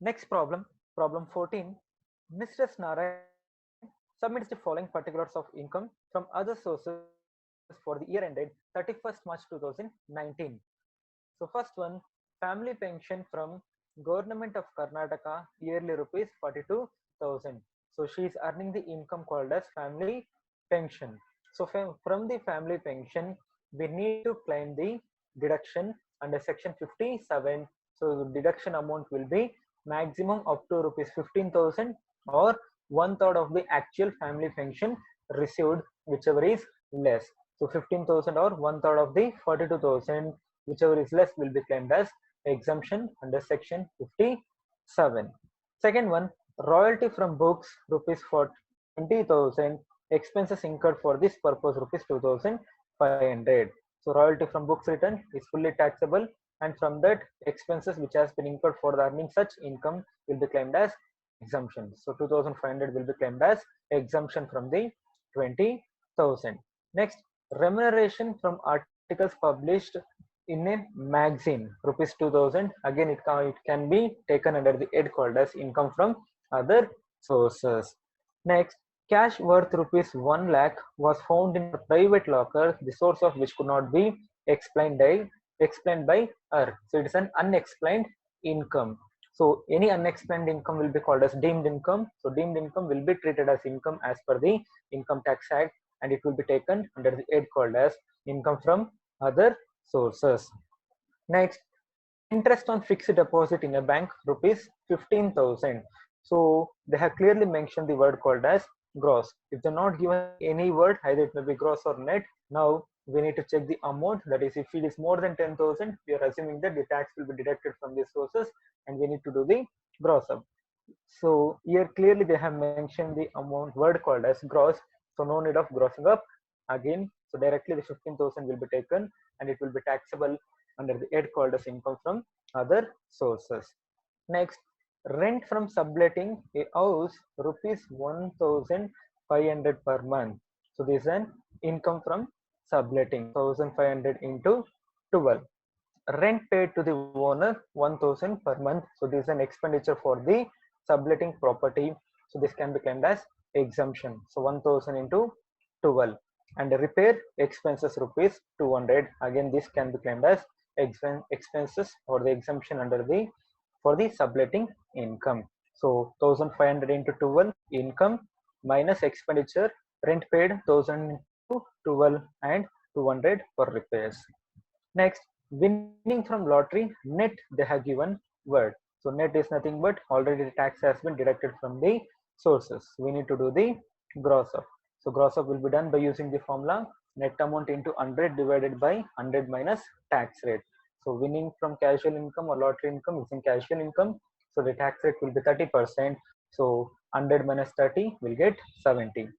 Next problem, problem 14. Mr. Narayan submits the following particulars of income from other sources for the year ended 31st March 2019. So first one, family pension from Government of Karnataka yearly rupees 42,000. So she is earning the income called as family pension. So from the family pension, we need to claim the deduction under section 57. So the deduction amount will be maximum up to rupees 15,000 or one third of the actual family pension received, whichever is less. So 15,000 or one third of the 42,000, whichever is less, will be claimed as exemption under section 57. Second one, royalty from books rupees for 20,000, expenses incurred for this purpose rupees 2,500. So royalty from books written is fully taxable, and from that expenses which has been incurred for the earning such income will be claimed as exemption. So 2,500 will be claimed as exemption from the 20,000. Next, remuneration from articles published in a magazine rupees 2,000. Again, it can be taken under the head called as income from other sources. Next, cash worth rupees 1 lakh was found in a private locker, the source of which could not be explained by her. So it is an unexplained income. So any unexplained income will be called as deemed income. So deemed income will be treated as income as per the Income Tax Act, and it will be taken under the head called as income from other sources. Next, interest on fixed deposit in a bank rupees 15,000. So they have clearly mentioned the word called as gross. If they're not given any word, either it may be gross or net. Now we need to check the amount. That is, if it is more than 10,000, we are assuming that the tax will be deducted from these sources, and we need to do the gross up. So here clearly they have mentioned the amount word called as gross. So no need of grossing up again. So directly the 15,000 will be taken, and it will be taxable under the head called as income from other sources. Next, rent from subletting a house rupees 1,500 per month. So this is an income from subletting, 1,500 into 12. Rent paid to the owner 1,000 per month. So this is an expenditure for the subletting property. So this can be claimed as exemption. So 1,000 into 12. And repair expenses rupees 200. Again, this can be claimed as expenses or the exemption under the for the subletting income. So 1,500 into 12 income minus expenditure, rent paid 1,000 into 12 and 200 for repairs. Next, winning from lottery, net they have given word. So net is nothing but already the tax has been deducted from the sources. We need to do the gross up. So gross up will be done by using the formula net amount into 100 divided by 100 minus tax rate. So winning from casual income or lottery income using casual income. So the tax rate will be 30%. So 100 minus 30 will get 70.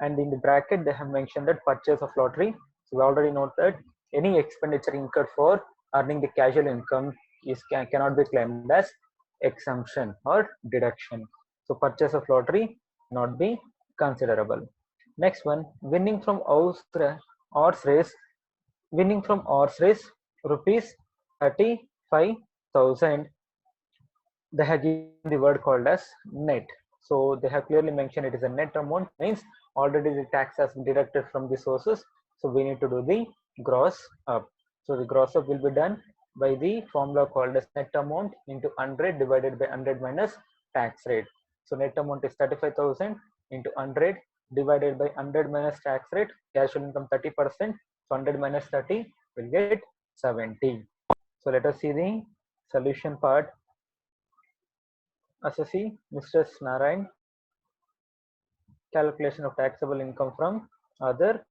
And in the bracket they have mentioned that purchase of lottery. So we already know that any expenditure incurred for earning the casual income cannot be claimed as exemption or deduction. So purchase of lottery not be considerable. Next one, winning from horse race, winning from horse race rupees 35,000. They have given the word called as net. So they have clearly mentioned it is a net amount, means already the tax has been deducted from the sources. So we need to do the gross up. So the gross up will be done by the formula called as net amount into 100 divided by 100 minus tax rate. So net amount is 35,000 into 100 divided by 100 minus tax rate. Casual income 30%. So 100 minus 30 will get 70. So let us see the solution part. Assessee Mr. Narayan, calculation of taxable income from other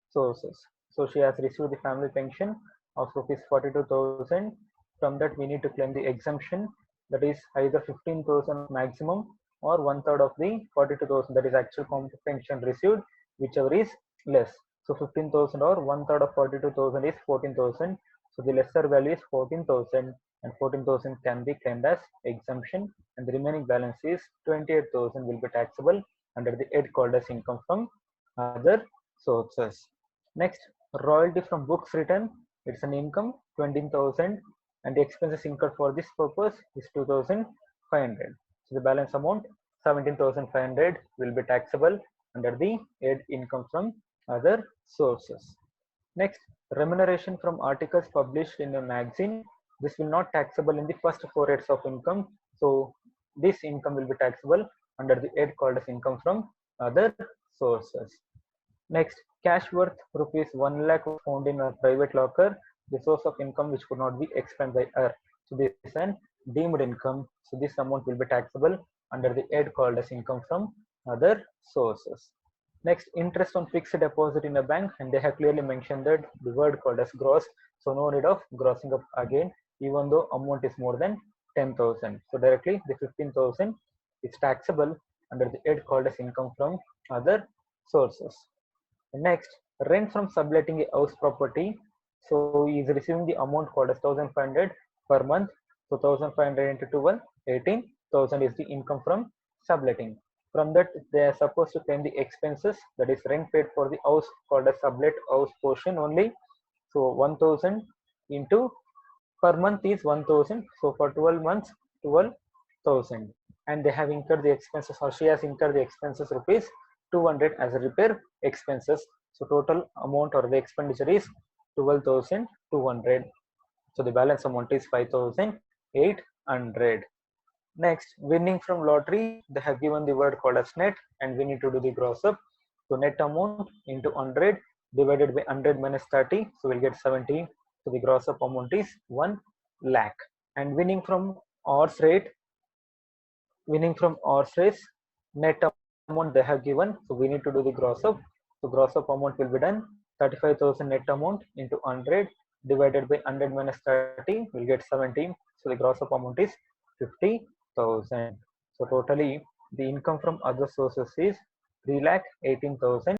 sources. So she has received the family pension of rupees 42,000. From that we need to claim the exemption, that is either 15,000 maximum or one third of the 42,000, that is actual pension received, whichever is less. So 15,000 or one third of 42,000 is 14,000. So the lesser value is 14,000, and 14,000 can be claimed as exemption, and the remaining balance is 28,000 will be taxable under the head called as income from other sources. Next, royalty from books written, it's an income 20,000, and the expenses incurred for this purpose is 2,500. 17,500. So the balance amount 17,500 will be taxable under the aid income from other sources. Next, remuneration from articles published in a magazine. This will not taxable in the first 4 years of income. So this income will be taxable under the aid called as income from other sources. Next, cash worth rupees 1 lakh found in a private locker, the source of income which could not be expended by her. So this is an deemed income. So this amount will be taxable under the aid called as income from other sources. Next, interest on fixed deposit in a bank, and they have clearly mentioned that the word called as gross. So no need of grossing up again, even though amount is more than 10,000. So directly the 15,000 is taxable under the aid called as income from other sources. Next, rent from subletting a house property. So he is receiving the amount called as 1,500 per month. So 1,500 into 12, 18,000 is the income from subletting. From that, they are supposed to claim the expenses, that is rent paid for the house called as sublet house portion only. So 1,000 into per month is 1,000. So for 12 months, 12,000. And they have incurred the expenses, or she has incurred the expenses rupees 200 as a repair expenses. So total amount or the expenditure is 12,200. So the balance amount is 5,800. Next, winning from lottery, they have given the word called as net, and we need to do the gross up. So net amount into 100 divided by 100 minus 30, so we'll get 70. So the gross up amount is 1 lakh. And winning from horse rate, net amount they have given, so we need to do the gross up. So gross up amount will be done 35,000 net amount into 100 divided by 100 minus 30, we'll get 17. So the gross up amount is 50,000. So totally the income from other sources is 3,18,000.